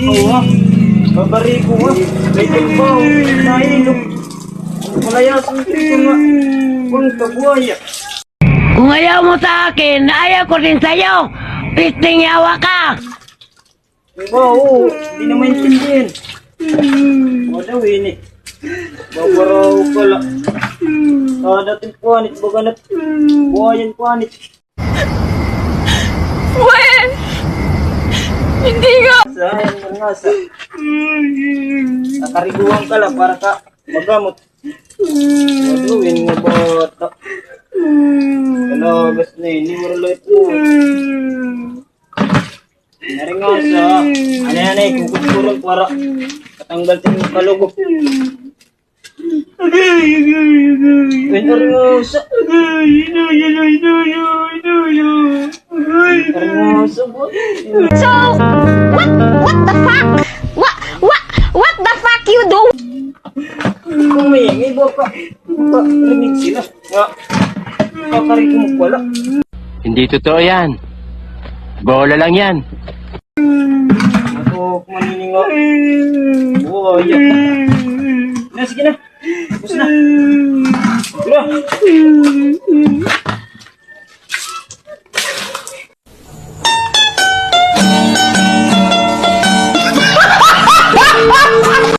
Oo, babari ko nga. May timbaw, nailog. Malayasan dito nga. Kung kabuhaya. Kung ayaw mo sa akin, ayaw ko rin sa'yo. Pisting yawa ka. Oo, hindi na maintindihan. Wala wini. Babaraw ka lang. Dating puanit, baganat. Buhayan puanit. Wen! Hindi nga! Sayang mo nga sa. Nakariguan ka lang para ka magamot. Maduwin nga bata. Kalagas na yun, hindi mo rin mo. Nari nga sa, ano kukuturan para katanggal tayo yung kalugok. Nari nga sa. Nari nga sa ba? So, what the fuck? What the fuck you do? Kung may baka rimig sila. Nga, kakarigong wala. Hindi totoo yan. Bola lang yan. Matok manininga. Buhaya.